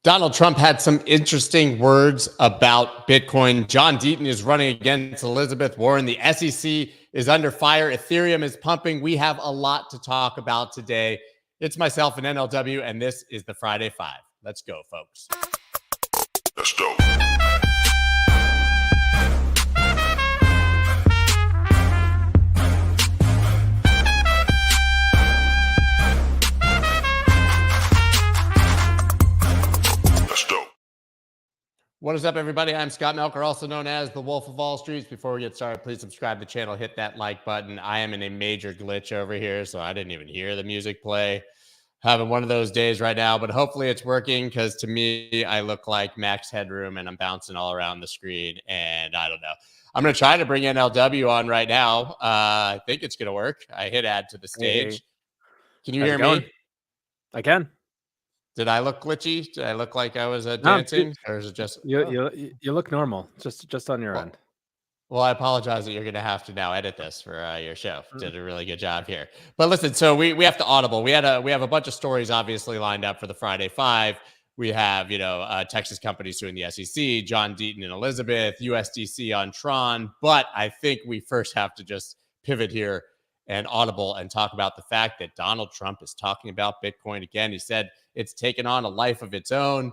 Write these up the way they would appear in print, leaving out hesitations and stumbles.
Donald Trump had some interesting words about Bitcoin. John Deaton is running against Elizabeth Warren. The SEC is under fire. Ethereum is pumping. We have a lot to talk about today. It's myself and NLW, and this is the Friday Five. Let's go, folks. Let's go. What is up, everybody? I'm Scott Melker, also known as the Wolf of Wall Street. Before we get started, please subscribe to the channel, hit that like button. I am in a major glitch over here, so I didn't even hear the music play. Having one of those days right now, but hopefully it's working, because to me, I look like Max Headroom and I'm bouncing all around the screen, and I don't know. I'm going to try to bring NLW on right now. I think it's going to work. I hit add to the stage. Can you hear me? I can. Did I look glitchy? Did I look like I was dancing? Or is it just... You look normal, just on your end. Well, I apologize that you're going to have to now edit this for your show. Did a really good job here. But listen, so we have to audible. We have a bunch of stories obviously lined up for the Friday Five. We have, Texas companies suing the SEC, John Deaton and Elizabeth, USDC on Tron. But I think we first have to just pivot here and audible and talk about the fact that Donald Trump is talking about Bitcoin again. He said it's taken on a life of its own.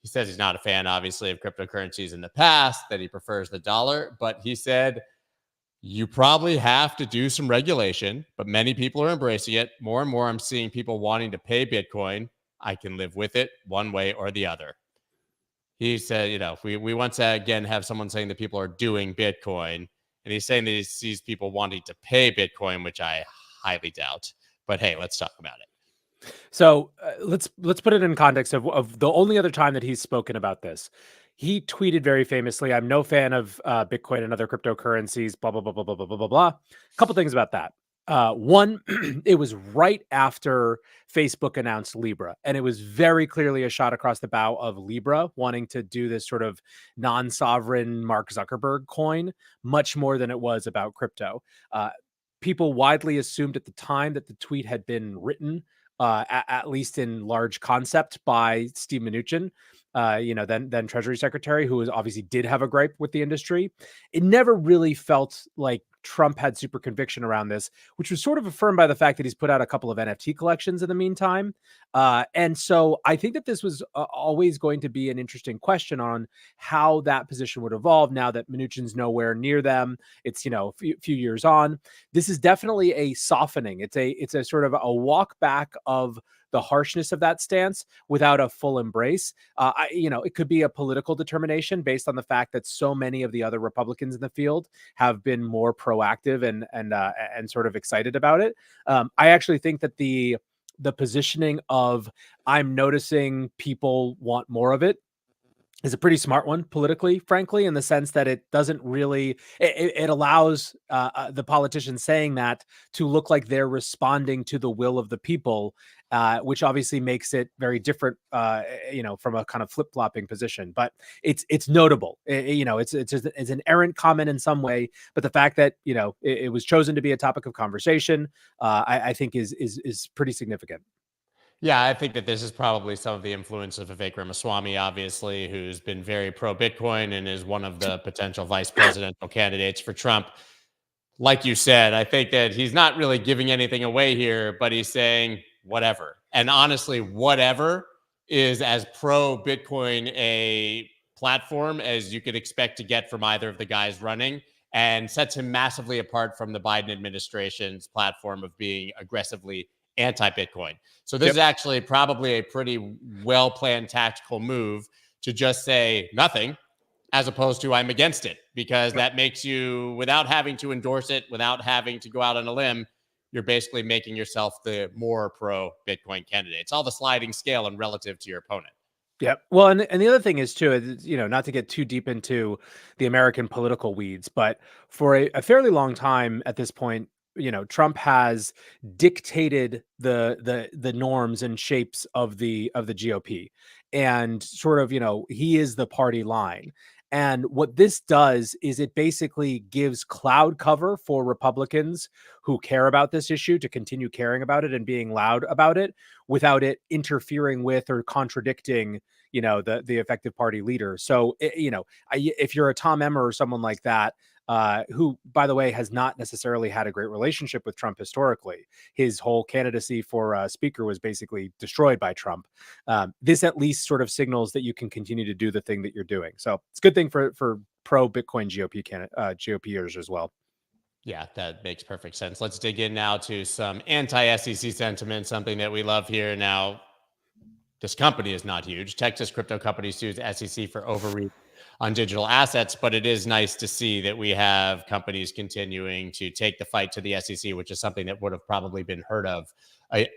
He says he's not a fan, obviously, of cryptocurrencies in the past, that he prefers the dollar. But he said, you probably have to do some regulation, but many people are embracing it. More and more, I'm seeing people wanting to pay Bitcoin. I can live with it one way or the other. He said, we once again have someone saying that people are doing Bitcoin. And he's saying that he sees people wanting to pay Bitcoin, which I highly doubt. But hey, let's talk about it. So let's put it in context of the only other time that he's spoken about this. He tweeted very famously, "I'm no fan of Bitcoin and other cryptocurrencies." Blah blah blah blah blah blah blah blah. A couple things about that. One, it was right after Facebook announced Libra, and it was very clearly a shot across the bow of Libra wanting to do this sort of non-sovereign Mark Zuckerberg coin, much more than it was about crypto. People widely assumed at the time that the tweet had been written, at least in large concept, by Steve Mnuchin, then Treasury Secretary, who obviously did have a gripe with the industry. It never really felt like Trump had super conviction around this, which was sort of affirmed by the fact that he's put out a couple of NFT collections in the meantime. And so I think that this was always going to be an interesting question on how that position would evolve now that Mnuchin's nowhere near them. It's, a few years on. This is definitely a softening. It's a sort of a walk back of the harshness of that stance without a full embrace. It could be a political determination based on the fact that so many of the other Republicans in the field have been more proactive and sort of excited about it. I actually think that the positioning of "I'm noticing people want more of it" is a pretty smart one politically, frankly, in the sense that it doesn't really, it allows the politicians saying that to look like they're responding to the will of the people, which obviously makes it very different, from a kind of flip-flopping position. But it's notable. It's an errant comment in some way, but the fact that it was chosen to be a topic of conversation, I think is pretty significant. Yeah, I think that this is probably some of the influence of Vivek Ramaswamy, obviously, who's been very pro-Bitcoin and is one of the potential vice presidential candidates for Trump. Like you said, I think that he's not really giving anything away here, but he's saying whatever. And honestly, whatever is as pro-Bitcoin a platform as you could expect to get from either of the guys running, and sets him massively apart from the Biden administration's platform of being aggressively anti-Bitcoin. So this is actually probably a pretty well-planned tactical move to just say nothing, as opposed to "I'm against it," because that makes you, without having to endorse it, without having to go out on a limb, you're basically making yourself the more pro-Bitcoin candidate. It's all the sliding scale and relative to your opponent. Yeah. Well, and the other thing is too, not to get too deep into the American political weeds, but for a fairly long time at this point, Trump has dictated the norms and shapes of the GOP, and sort of, he is the party line. And what this does is it basically gives cloud cover for Republicans who care about this issue to continue caring about it and being loud about it without it interfering with or contradicting, the effective party leader. So, if you're a Tom Emmer or someone like that, who, by the way, has not necessarily had a great relationship with Trump historically. His whole candidacy for speaker was basically destroyed by Trump. This at least sort of signals that you can continue to do the thing that you're doing. So it's a good thing for pro Bitcoin GOPers as well. Yeah, that makes perfect sense. Let's dig in now to some anti-SEC sentiment, something that we love here. Now, this company is not huge. Texas crypto company sues SEC for overreach on digital assets, but it is nice to see that we have companies continuing to take the fight to the SEC, which is something that would have probably been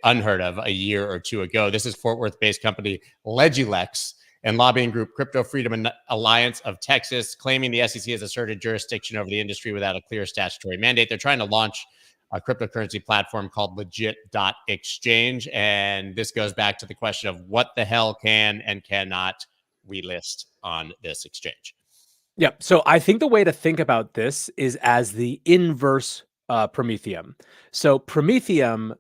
unheard of a year or two ago. This is Fort Worth-based company Legilex and lobbying group Crypto Freedom Alliance of Texas, claiming the SEC has asserted jurisdiction over the industry without a clear statutory mandate. They're trying to launch a cryptocurrency platform called legit.exchange. And this goes back to the question of what the hell can and cannot we list on this exchange. Yeah. So I think the way to think about this is as the inverse Prometheum. So Prometheum,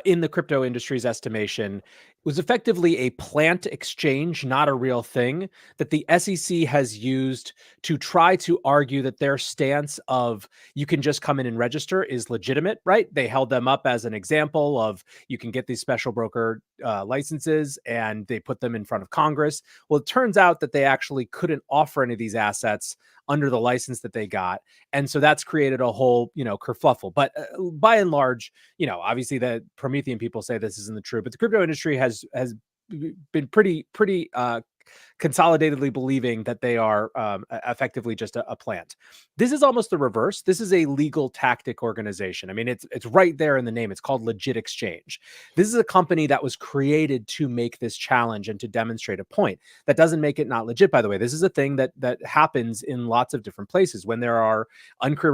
in the crypto industry's estimation, was effectively a plant exchange, not a real thing, that the SEC has used to try to argue that their stance of you can just come in and register is legitimate, right? They held them up as an example of you can get these special broker licenses, and they put them in front of Congress. Well, it turns out that they actually couldn't offer any of these assets under the license that they got. And so that's created a whole, kerfuffle. But by and large, obviously the Promethean people say this isn't the truth, but the crypto industry has been pretty consolidatedly believing that they are effectively just a plant. This is almost the reverse. This is a legal tactic organization. I mean, it's right there in the name. It's called Legit Exchange. This is a company that was created to make this challenge and to demonstrate a point. That doesn't make it not legit, by the way. This is a thing that happens in lots of different places when there are unclear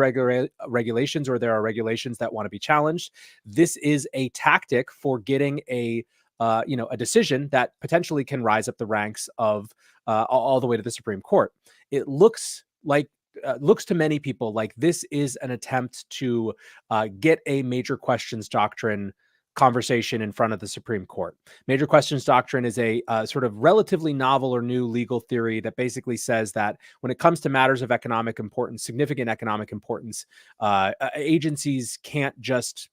regulations or there are regulations that want to be challenged. This is a tactic for getting a decision that potentially can rise up the ranks of all the way to the Supreme Court. It looks to many people like this is an attempt to get a major questions doctrine conversation in front of the Supreme Court. Major questions doctrine is a sort of relatively novel or new legal theory that basically says that when it comes to matters of economic importance, significant economic importance, agencies can't just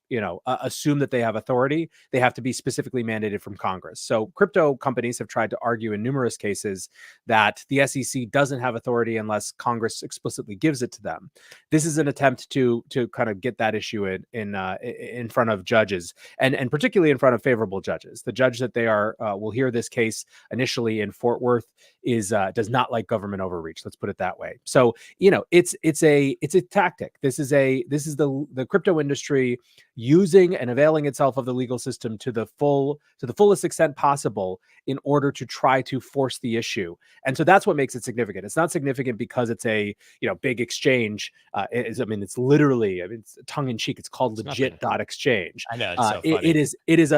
assume that they have authority. They have to be specifically mandated from Congress. So crypto companies have tried to argue in numerous cases that the SEC doesn't have authority unless Congress explicitly gives it to them. This is an attempt to kind of get that issue in front of judges, and particularly in front of favorable judges. The judge that they will hear this case initially in Fort Worth does not like government overreach. Let's put it that way. So it's a tactic. This is the crypto industry using and availing itself of the legal system to the fullest extent possible in order to try to force the issue. And so that's what makes it significant. It's not significant because it's a big exchange. It's literally, it's tongue in cheek. It's called legit.exchange. I know, it's so funny. It is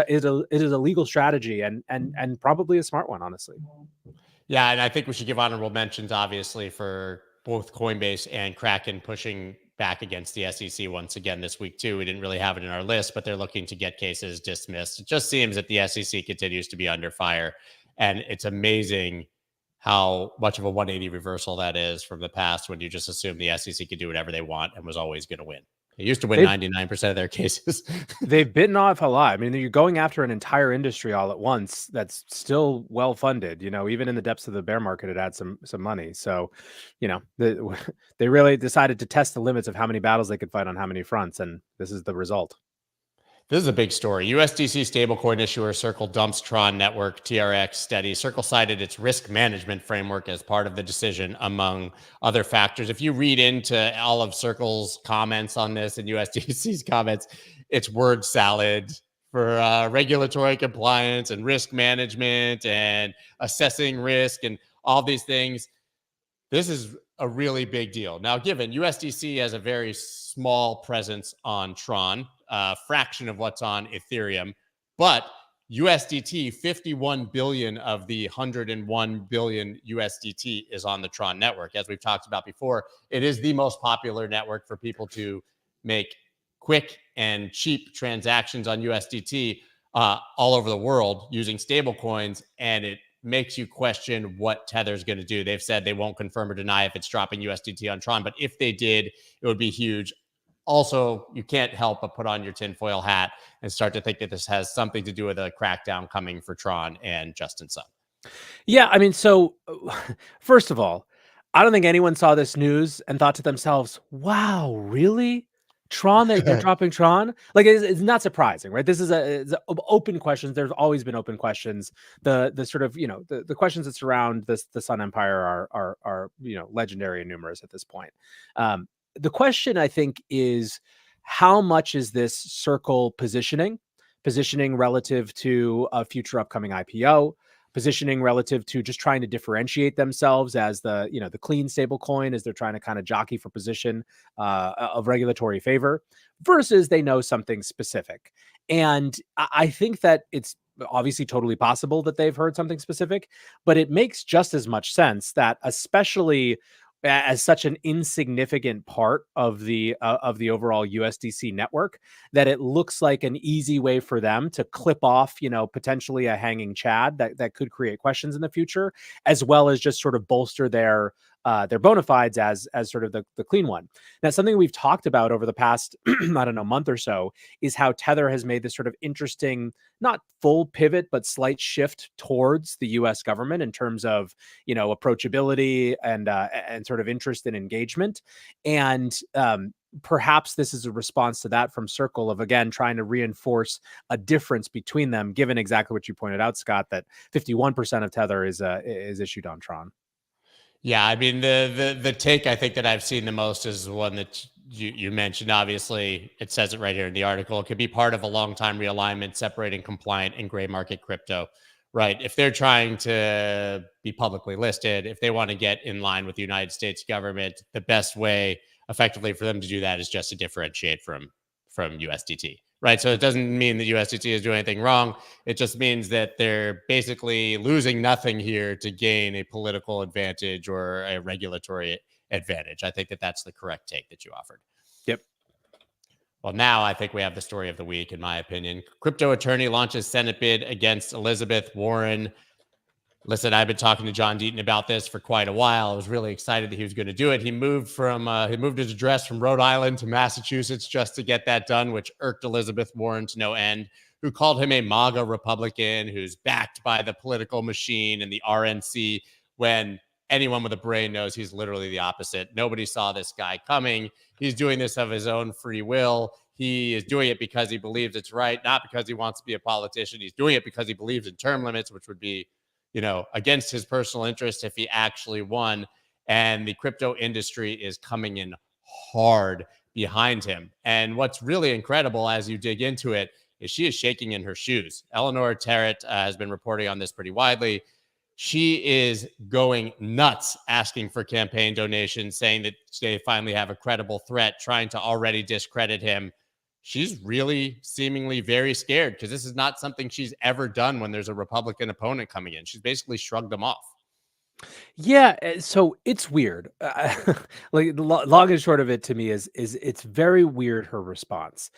a legal strategy and probably a smart one, honestly. Yeah, and I think we should give honorable mentions, obviously, for both Coinbase and Kraken pushing back against the SEC once again this week, too. We didn't really have it in our list, but they're looking to get cases dismissed. It just seems that the SEC continues to be under fire, and it's amazing how much of a 180 reversal that is from the past when you just assume the SEC could do whatever they want and was always going to win. They used to win 99% of their cases. They've bitten off a lot. I mean, you're going after an entire industry all at once that's still well funded. Even in the depths of the bear market, it had some money. So, they really decided to test the limits of how many battles they could fight on how many fronts, and this is the result. This is a big story. USDC stablecoin issuer Circle dumps Tron network TRX steady. Circle cited its risk management framework as part of the decision, among other factors. If you read into all of Circle's comments on this and USDC's comments, it's word salad for regulatory compliance and risk management and assessing risk and all these things. This is a really big deal. Now, given USDC has a very small presence on Tron, a fraction of what's on Ethereum, but USDT, 51 billion of the 101 billion USDT is on the Tron network. As we've talked about before, it is the most popular network for people to make quick and cheap transactions on USDT all over the world using stable coins. And it makes you question what Tether is going to do. They've said they won't confirm or deny if it's dropping USDT on Tron, but if they did, it would be huge. Also, you can't help but put on your tinfoil hat and start to think that this has something to do with a crackdown coming for Tron and Justin Sun. Yeah, I mean, so first of all, I don't think anyone saw this news and thought to themselves, "Wow, really? Tron? They're dropping Tron?" Like, it's not surprising, right? This is open questions. There's always been open questions. The sort of the questions that surround the Sun Empire are legendary and numerous at this point. The question I think is how much is this Circle positioning relative to a future upcoming IPO, positioning relative to just trying to differentiate themselves as the clean stable coin as they're trying to kind of jockey for position of regulatory favor versus they know something specific. And I think that it's obviously totally possible that they've heard something specific, but it makes just as much sense that, especially as such an insignificant part of the overall USDC network, that it looks like an easy way for them to clip off, potentially a hanging Chad that could create questions in the future, as well as just sort of bolster their bona fides as sort of the clean one. Now, something we've talked about over the past, I don't know, month or so is how Tether has made this sort of interesting, not full pivot, but slight shift towards the US government in terms of, approachability and sort of interest and engagement. And perhaps this is a response to that from Circle of, again, trying to reinforce a difference between them, given exactly what you pointed out, Scott, that 51% of Tether is issued on Tron. Yeah, I mean the take I think that I've seen the most is the one that you mentioned. Obviously, it says it right here in the article. It could be part of a long time realignment separating compliant and gray market crypto. Right. If they're trying to be publicly listed, if they want to get in line with the United States government, the best way effectively for them to do that is just to differentiate from USDT. Right. So it doesn't mean that USDT is doing anything wrong. It just means that they're basically losing nothing here to gain a political advantage or a regulatory advantage. I think that that's the correct take that you offered. Yep. Well, now I think we have the story of the week, in my opinion. Crypto attorney launches Senate bid against Elizabeth Warren. Listen, I've been talking to John Deaton about this for quite a while. I was really excited that he was going to do it. He moved his address from Rhode Island to Massachusetts just to get that done, which irked Elizabeth Warren to no end, who called him a MAGA Republican who's backed by the political machine and the RNC, when anyone with a brain knows he's literally the opposite. Nobody saw this guy coming. He's doing this of his own free will. He is doing it because he believes it's right, not because he wants to be a politician. He's doing it because he believes in term limits, which would be against his personal interest if he actually won. And the crypto industry is coming in hard behind him. And what's really incredible as you dig into it is she is shaking in her shoes. Eleanor Terrett has been reporting on this pretty widely. She is going nuts asking for campaign donations, saying that they finally have a credible threat, trying to already discredit him. She's really seemingly very scared because this is not something she's ever done when there's a Republican opponent coming in. She's basically shrugged them off. Yeah, so it's weird. Like long and short of it to me is it's very weird, her response.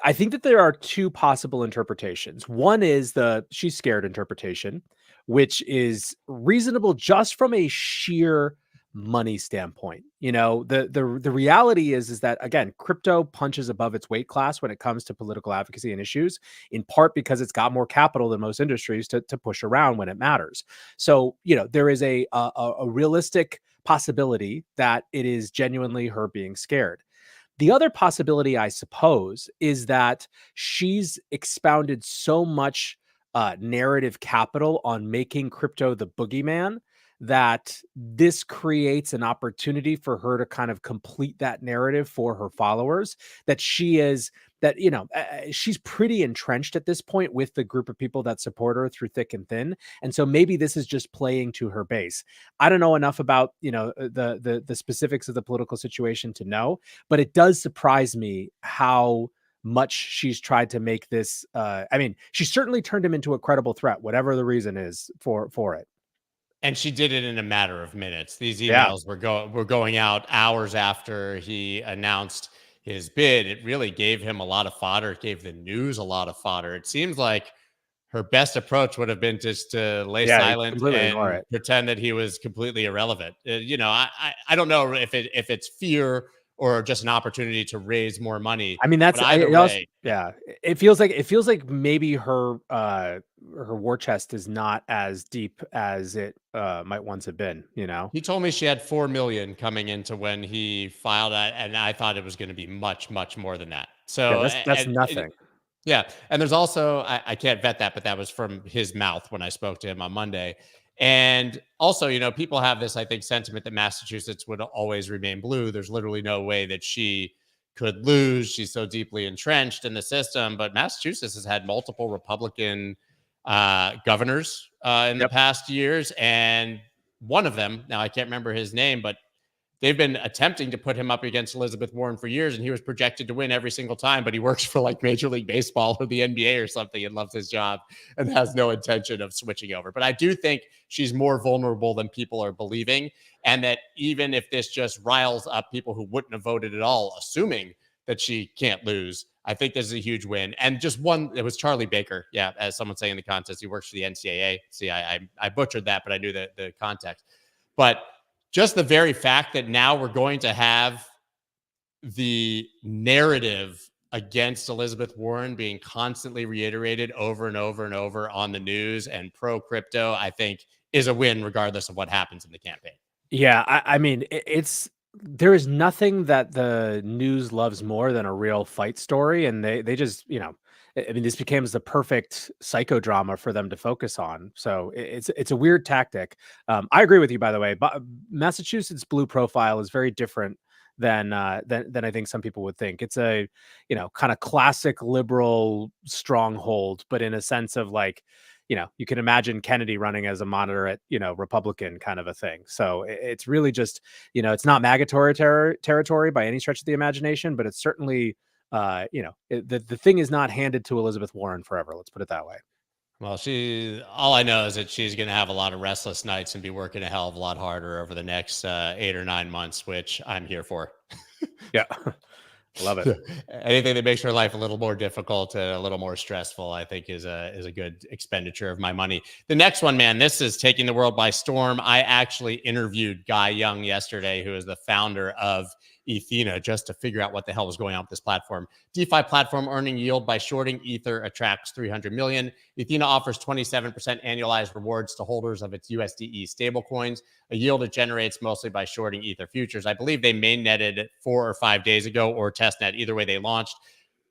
I think that there are two possible interpretations. One is the she's scared interpretation, which is reasonable just from a sheer money standpoint. The reality is that, again, crypto punches above its weight class when it comes to political advocacy and issues, in part because it's got more capital than most industries to push around when it matters. So, there is a realistic possibility that it is genuinely her being scared. The other possibility, I suppose, is that she's expounded so much narrative capital on making crypto the boogeyman that this creates an opportunity for her to kind of complete that narrative for her followers, that she's pretty entrenched at this point with the group of people that support her through thick and thin. And so maybe this is just playing to her base. I don't know enough about, the specifics of the political situation to know, but it does surprise me how much she's tried to make this. I mean, she certainly turned him into a credible threat, whatever the reason is for it. And she did it in a matter of minutes. These Yeah. emails were going out hours after he announced his bid. It really gave him a lot of fodder. It gave the news a lot of fodder. It seems like her best approach would have been just to lay Yeah, you silent completely ignore and it. pretend that he was completely irrelevant. I don't know if it's fear or just an opportunity to raise more money, I mean, but either it also, way, yeah, it feels like maybe her war chest is not as deep as it might once have been, you know? he told me she had 4 million coming into when he filed that, and I thought it was going to be much, much more than that. Yeah, So, that's nothing. yeah, and there's also I can't vet that, but that was from his mouth when I spoke to him on Monday. And also, people have this, I think, sentiment that Massachusetts would always remain blue. There's literally no way that she could lose. She's so deeply entrenched in the system. But Massachusetts has had multiple Republican governors in the Yep. past years, and one of them, now I can't remember his name, but they've been attempting to put him up against Elizabeth Warren for years, and he was projected to win every single time. But he works for like Major League Baseball or the NBA or something and loves his job and has no intention of switching over. But I do think she's more vulnerable than people are believing. And that even if this just riles up people who wouldn't have voted at all, assuming that she can't lose, I think this is a huge win. And just one, it was Charlie Baker. Yeah, as someone saying in the contest, he works for the NCAA. See, I butchered that, but I knew the context. But just the very fact that now we're going to have the narrative against Elizabeth Warren being constantly reiterated over and over and over on the news and pro crypto, I think is a win regardless of what happens in the campaign. Yeah, I mean, it's there is nothing that the news loves more than a real fight story, and they just, I mean, this becomes the perfect psychodrama for them to focus on. So it's a weird tactic. I agree with you, by the way, but Massachusetts blue profile is very different than I think some people would think. It's a, kind of classic liberal stronghold, but in a sense of like, you can imagine Kennedy running as a moderate, Republican kind of a thing. So it's really just, it's not MAGA territory by any stretch of the imagination, but it's certainly, the thing is not handed to Elizabeth Warren forever. Let's put it that way. Well, all I know is that she's going to have a lot of restless nights and be working a hell of a lot harder over the next 8 or 9 months, which I'm here for. Yeah. Love it. Anything that makes her life a little more difficult and a little more stressful, I think is a good expenditure of my money. The next one, man, this is taking the world by storm. I actually interviewed Guy Young yesterday, who is the founder of Ethena, just to figure out what the hell was going on with this platform. DeFi platform earning yield by shorting Ether attracts 300 million. Ethena offers 27% annualized rewards to holders of its USDE stablecoins, a yield it generates mostly by shorting Ether futures. I believe they mainnetted 4 or 5 days ago, or testnet. Either way, they launched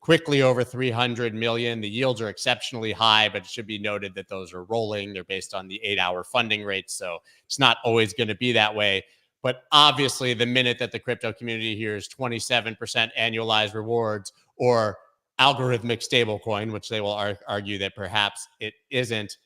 quickly over 300 million. The yields are exceptionally high, but it should be noted that those are rolling. They're based on the 8-hour funding rates, so it's not always going to be that way. But obviously, the minute that the crypto community hears 27% annualized rewards or algorithmic stablecoin, which they will argue that perhaps it isn't,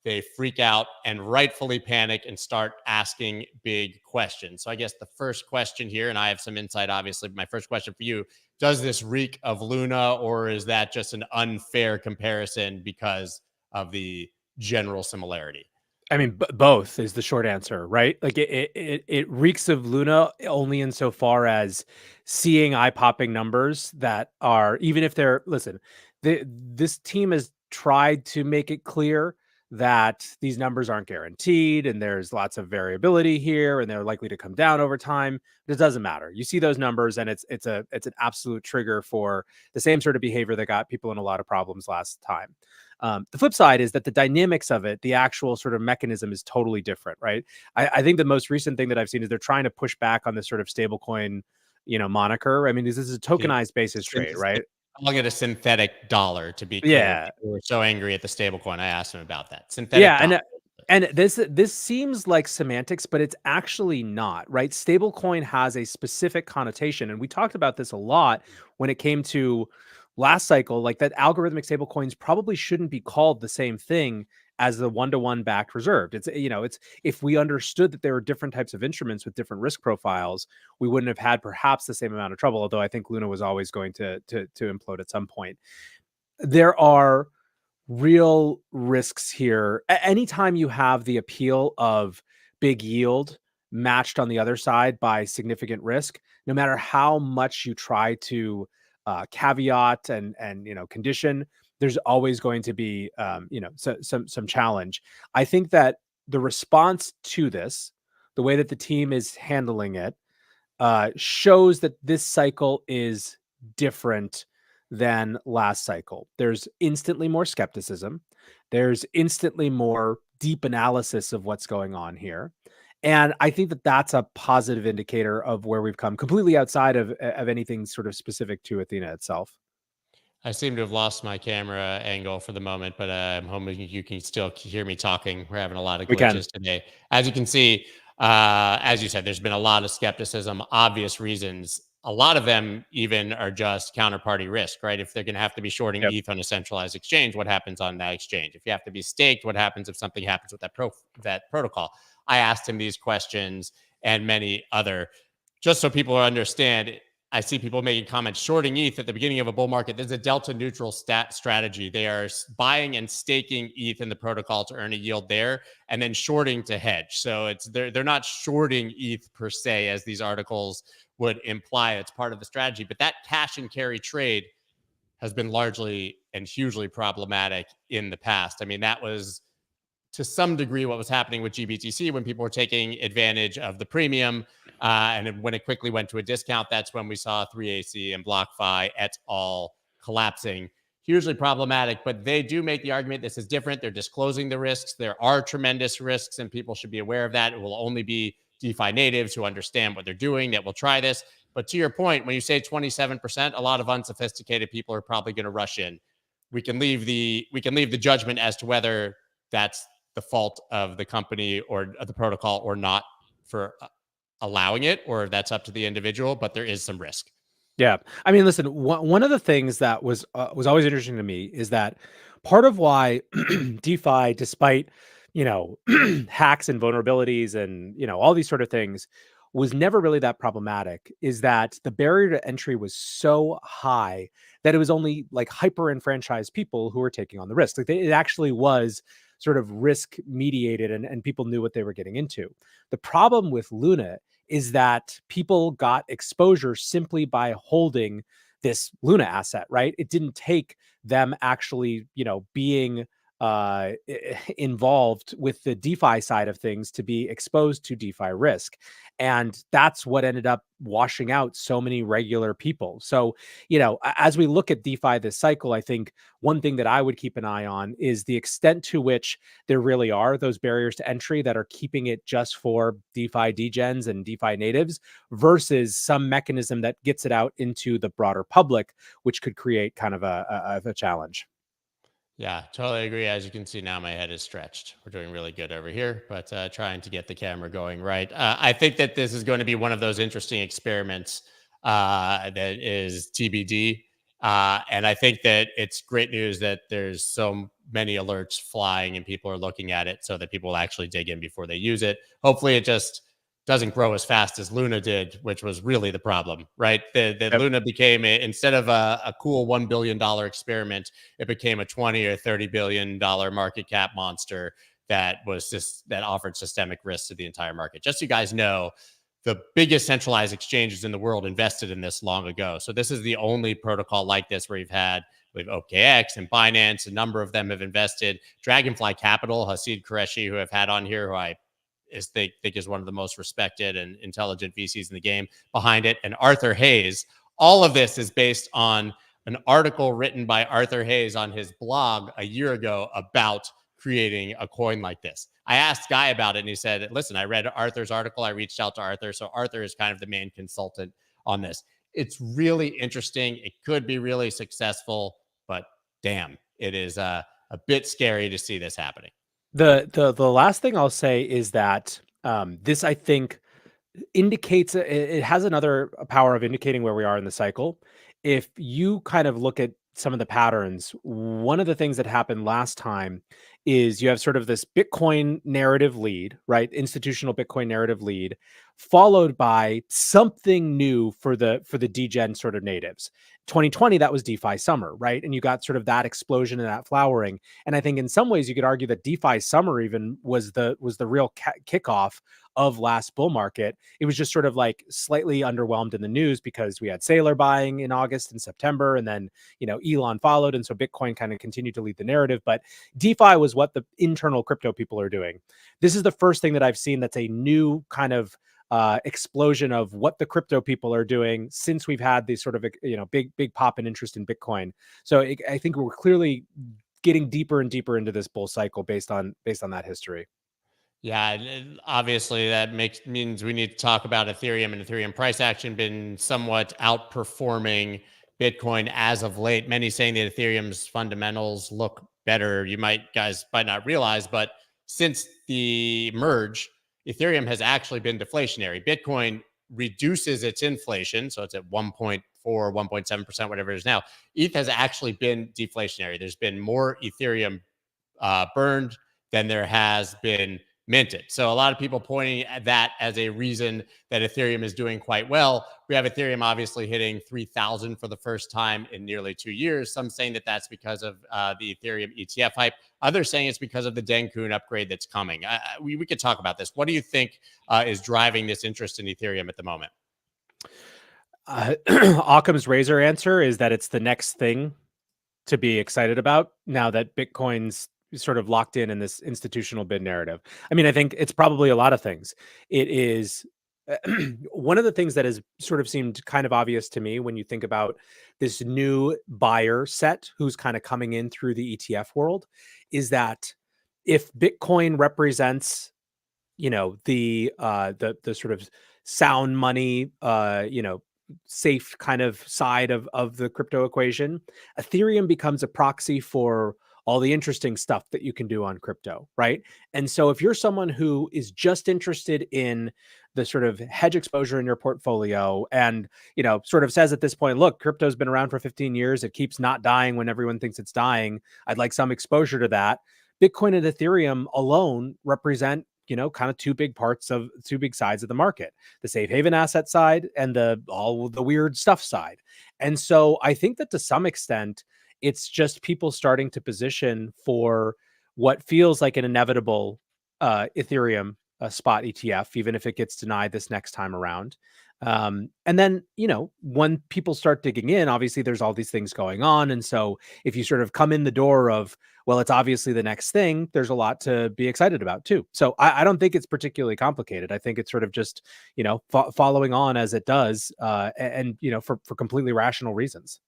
they freak out and rightfully panic and start asking big questions. So I guess the first question here, and I have some insight, obviously, but my first question for you, does this reek of Luna, or is that just an unfair comparison because of the general similarity? I mean, both is the short answer, right? Like it reeks of Luna only insofar as seeing eye-popping numbers that are, even if they're, listen, this team has tried to make it clear that these numbers aren't guaranteed and there's lots of variability here and they're likely to come down over time. But it doesn't matter. You see those numbers and it's an absolute trigger for the same sort of behavior that got people in a lot of problems last time. The flip side is that the dynamics of it, the actual sort of mechanism is totally different, right? I think the most recent thing that I've seen is they're trying to push back on this sort of stablecoin, moniker. I mean, this is a tokenized basis trade, right? Calling it a synthetic dollar, to be clear. Yeah. People were so angry at the stablecoin. I asked him about that. Synthetic Yeah, dollar. and this seems like semantics, but it's actually not, right? Stablecoin has a specific connotation, and we talked about this a lot when it came to last cycle, like that algorithmic stablecoins probably shouldn't be called the same thing as the one-to-one backed reserved. It's if we understood that there were different types of instruments with different risk profiles, we wouldn't have had perhaps the same amount of trouble. Although I think Luna was always going to implode at some point. There are real risks here. Anytime you have the appeal of big yield matched on the other side by significant risk, no matter how much you try to caveat and condition, there's always going to be some challenge. I think that the response to this, the way that the team is handling it, shows that this cycle is different than last cycle. There's instantly more skepticism. There's instantly more deep analysis of what's going on here. And I think that that's a positive indicator of where we've come, completely outside of anything sort of specific to Athena itself. I seem to have lost my camera angle for the moment, but I'm hoping you can still hear me talking. We're having a lot of We can. glitches today. As you can see, as you said, there's been a lot of skepticism, obvious reasons. A lot of them even are just counterparty risk, right? If they're going to have to be shorting Yep. ETH on a centralized exchange, what happens on that exchange? If you have to be staked, what happens if something happens with that protocol? I asked him these questions and many other, just so people understand. I see people making comments shorting ETH at the beginning of a bull market. There's a delta neutral strategy. They are buying and staking ETH in the protocol to earn a yield there, and then shorting to hedge. So they're not shorting ETH per se, as these articles would imply. It's part of the strategy. But that cash and carry trade has been largely and hugely problematic in the past. I mean, that was to some degree what was happening with GBTC when people were taking advantage of the premium. And when it quickly went to a discount, that's when we saw 3AC and BlockFi et al. Collapsing. Hugely problematic, but they do make the argument this is different. They're disclosing the risks. There are tremendous risks, and people should be aware of that. It will only be DeFi natives who understand what they're doing that will try this. But to your point, when you say 27%, a lot of unsophisticated people are probably going to rush in. We can leave the judgment as to whether that's the fault of the company or the protocol or not for allowing it, or if that's up to the individual, but there is some risk. Yeah. I mean, listen, one of the things that was always interesting to me is that part of why DeFi, despite, hacks and vulnerabilities and, all these sort of things, was never really that problematic is that the barrier to entry was so high that it was only like hyper enfranchised people who were taking on the risk. Like it actually was sort of risk mediated and people knew what they were getting into. The problem with Luna is that people got exposure simply by holding this Luna asset, right? It didn't take them actually, being involved with the DeFi side of things to be exposed to DeFi risk. And that's what ended up washing out so many regular people. So, as we look at DeFi this cycle, I think one thing that I would keep an eye on is the extent to which there really are those barriers to entry that are keeping it just for DeFi degens and DeFi natives versus some mechanism that gets it out into the broader public, which could create kind of a challenge. Yeah, totally agree. As you can see now, my head is stretched. We're doing really good over here, but trying to get the camera going right. I think that this is going to be one of those interesting experiments that is TBD. And I think that it's great news that there's so many alerts flying and people are looking at it so that people will actually dig in before they use it. Hopefully, it just doesn't grow as fast as Luna did, which was really the problem, right? That Yep. Luna became instead of a cool $1 billion experiment, it became a 20 or $30 billion market cap monster that offered systemic risk to the entire market. Just so you guys know, the biggest centralized exchanges in the world invested in this long ago. So this is the only protocol like this where we've OKX and Binance. A number of them have invested. Dragonfly Capital, Hasid Qureshi, who I've had on here, who I think is one of the most respected and intelligent VCs in the game behind it, and Arthur Hayes. All of this is based on an article written by Arthur Hayes on his blog a year ago about creating a coin like this. I asked Guy about it and he said, listen, I read Arthur's article. I reached out to Arthur. So Arthur is kind of the main consultant on this. It's really interesting. It could be really successful, but damn, it is a bit scary to see this happening. The last thing I'll say is that this, I think, indicates it has another power of indicating where we are in the cycle. If you kind of look at some of the patterns, one of the things that happened last time is you have sort of this Bitcoin narrative lead, right? Institutional Bitcoin narrative lead, followed by something new for the degen sort of natives. 2020, that was DeFi summer, right? And you got sort of that explosion and that flowering. And I think in some ways you could argue that DeFi summer even was the real kickoff of last bull market. It was just sort of like slightly underwhelmed in the news because we had Sailor buying in August and September, and then Elon followed, and so Bitcoin kind of continued to lead the narrative. But DeFi was what the internal crypto people are doing. This is the first thing that I've seen that's a new kind of explosion of what the crypto people are doing since we've had these sort of big pop in interest in Bitcoin. So I think we're clearly getting deeper and deeper into this bull cycle based on that history. Yeah, and obviously that means we need to talk about Ethereum, and Ethereum price action been somewhat outperforming Bitcoin as of late. Many saying that Ethereum's fundamentals look better. You guys might not realize, but since the merge, Ethereum has actually been deflationary. Bitcoin reduces its inflation, so it's at 1.4, 1.7%, whatever it is now. ETH has actually been deflationary. There's been more Ethereum burned than there has been minted. So a lot of people pointing at that as a reason that Ethereum is doing quite well. We have Ethereum obviously hitting 3,000 for the first time in nearly 2 years. Some saying that that's because of the Ethereum ETF hype. Others saying it's because of the Denkun upgrade that's coming. We could talk about this. What do you think is driving this interest in Ethereum at the moment? Occam's razor answer is that it's the next thing to be excited about now that Bitcoin's sort of locked in this institutional bid narrative. I mean, I think it's probably a lot of things. It is one of the things that has sort of seemed kind of obvious to me when you think about this new buyer set who's kind of coming in through the ETF world is that if Bitcoin represents, the sort of sound money, safe kind of side of the crypto equation, Ethereum becomes a proxy for all the interesting stuff that you can do on crypto, right? And so if you're someone who is just interested in the sort of hedge exposure in your portfolio and, sort of says at this point, look, crypto's been around for 15 years. It keeps not dying when everyone thinks it's dying. I'd like some exposure to that. Bitcoin and Ethereum alone represent kind of two big sides of the market, the safe haven asset side and all the weird stuff side. And so I think that to some extent, it's just people starting to position for what feels like an inevitable Ethereum spot ETF, even if it gets denied this next time around. And then, when people start digging in, obviously there's all these things going on. And so if you sort of come in the door of, well, it's obviously the next thing, there's a lot to be excited about too. So I don't think it's particularly complicated. I think it's sort of just, following on as it does, and for completely rational reasons.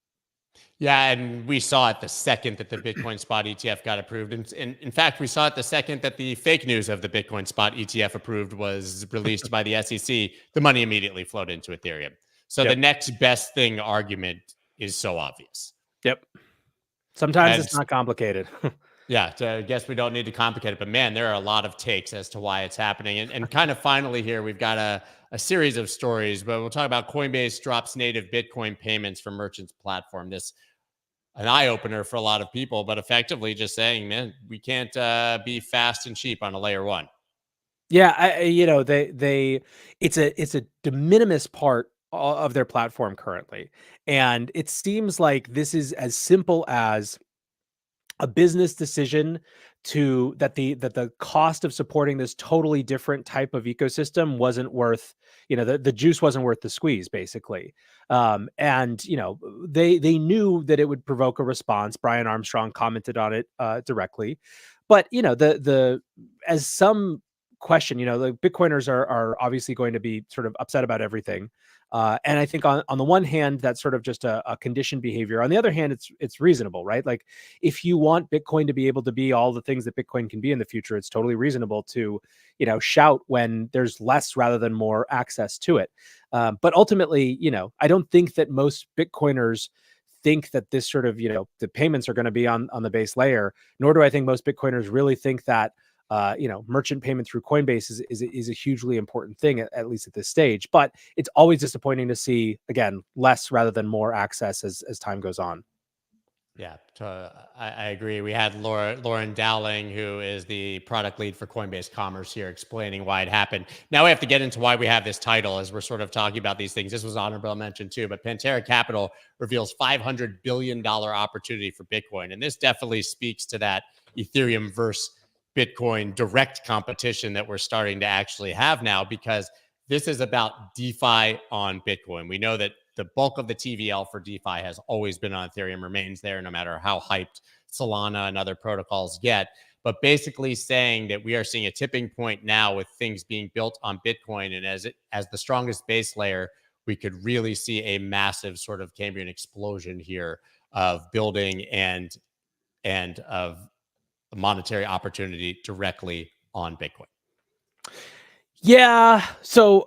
Yeah, and we saw it the second that the Bitcoin spot ETF got approved. And in fact, we saw it the second that the fake news of the Bitcoin spot ETF approved was released by the SEC. The money immediately flowed into Ethereum. So Yep. the next best thing argument is so obvious. Yep. Sometimes And it's not complicated. yeah, so I guess we don't need to complicate it, but man, there are a lot of takes as to why it's happening. And kind of finally here, we've got a series of stories, but we'll talk about Coinbase drops native Bitcoin payments for merchants platform. This an eye opener for a lot of people, but effectively just saying, man, we can't be fast and cheap on a layer one. Yeah, it's a de minimis part of their platform currently, and it seems like this is as simple as a business decision that the cost of supporting this totally different type of ecosystem wasn't worth, the juice wasn't worth the squeeze, basically. And they knew that it would provoke a response. Brian Armstrong commented on it directly, but the as some question, the Bitcoiners are obviously going to be sort of upset about everything. And I think on the one hand, that's sort of just a conditioned behavior. On the other hand, it's reasonable, right? Like if you want Bitcoin to be able to be all the things that Bitcoin can be in the future, it's totally reasonable to, shout when there's less rather than more access to it. But ultimately, I don't think that most Bitcoiners think that this sort of, the payments are going to be on the base layer, nor do I think most Bitcoiners really think that merchant payment through Coinbase is a hugely important thing, at least at this stage. But it's always disappointing to see, again, less rather than more access as time goes on. Yeah, I agree. We had Lauren Dowling, who is the product lead for Coinbase Commerce here, explaining why it happened. Now we have to get into why we have this title as we're sort of talking about these things. This was honorable mention too, but Pantera Capital reveals $500 billion opportunity for Bitcoin. And this definitely speaks to that Ethereum versus Bitcoin direct competition that we're starting to actually have now, because this is about DeFi on Bitcoin. We know that the bulk of the TVL for DeFi has always been on Ethereum, remains there, no matter how hyped Solana and other protocols get. But basically saying that we are seeing a tipping point now with things being built on Bitcoin, and as the strongest base layer, we could really see a massive sort of Cambrian explosion here of building and of monetary opportunity directly on Bitcoin. Yeah. So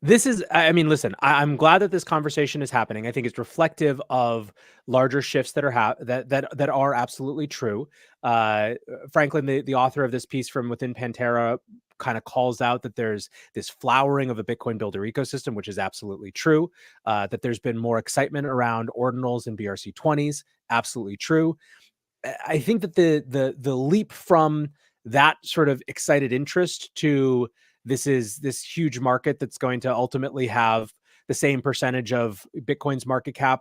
this is, I mean, listen, I'm glad that this conversation is happening. I think it's reflective of larger shifts that are that are absolutely true. Franklin, the author of this piece from within Pantera, kind of calls out that there's this flowering of a Bitcoin builder ecosystem, which is absolutely true. That there's been more excitement around ordinals and BRC20s, absolutely true. I think that the leap from that sort of excited interest to this is this huge market that's going to ultimately have the same percentage of Bitcoin's market cap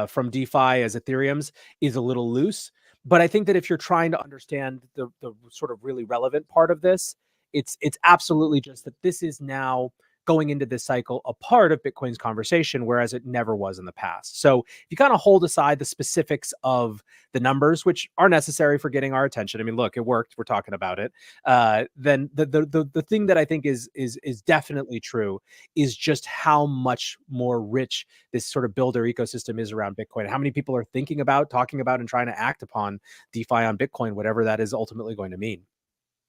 from DeFi as Ethereum's is a little loose. But I think that if you're trying to understand the sort of really relevant part of this, it's absolutely just that this is now going into this cycle a part of Bitcoin's conversation, whereas it never was in the past. So if you kind of hold aside the specifics of the numbers, which are necessary for getting our attention. I mean, look, it worked. We're talking about it. Then the thing that I think is definitely true is just how much more rich this sort of builder ecosystem is around Bitcoin. How many people are thinking about, talking about, and trying to act upon DeFi on Bitcoin, whatever that is ultimately going to mean.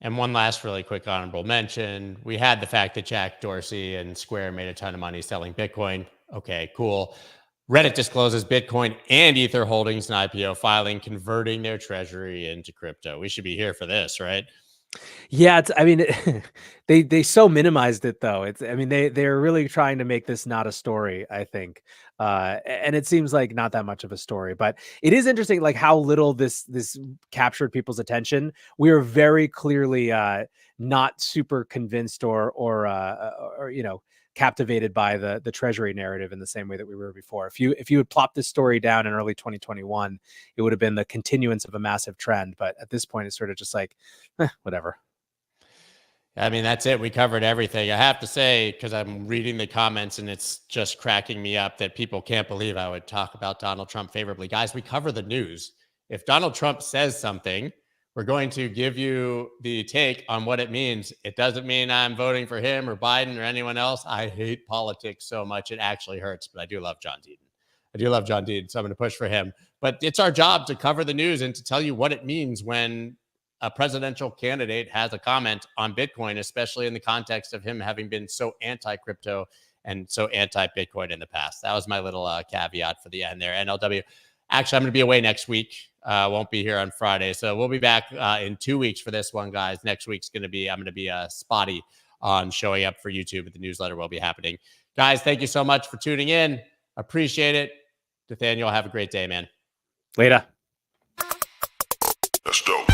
And one last really quick honorable mention. We had the fact that Jack Dorsey and Square made a ton of money selling Bitcoin. Okay, cool. Reddit discloses Bitcoin and Ether holdings in IPO filing, converting their treasury into crypto. We should be here for this, right? Yeah, I mean, they so minimized it though. I mean, they're really trying to make this not a story, I think, and it seems like not that much of a story. But it is interesting, like how little this captured people's attention. We are very clearly not super convinced or captivated by the treasury narrative in the same way that we were before. If you had plopped this story down in early 2021, it would have been the continuance of a massive trend. But at this point, it's sort of just like, whatever. I mean, that's it. We covered everything. I have to say, because I'm reading the comments and it's just cracking me up that people can't believe I would talk about Donald Trump favorably. Guys, we cover the news. If Donald Trump says something, we're going to give you the take on what it means. It doesn't mean I'm voting for him or Biden or anyone else. I hate politics so much. It actually hurts, but I do love John Deaton. I do love John Deaton, so I'm going to push for him. But it's our job to cover the news and to tell you what it means when a presidential candidate has a comment on Bitcoin, especially in the context of him having been so anti-crypto and so anti-Bitcoin in the past. That was my little caveat for the end there. NLW. Actually, I'm going to be away next week. Won't be here on Friday. So we'll be back in 2 weeks for this one, guys. Next week's going to be, I'm going to be spotty on showing up for YouTube, but the newsletter will be happening. Guys, thank you so much for tuning in. Appreciate it. Nathaniel, have a great day, man. Later. That's dope.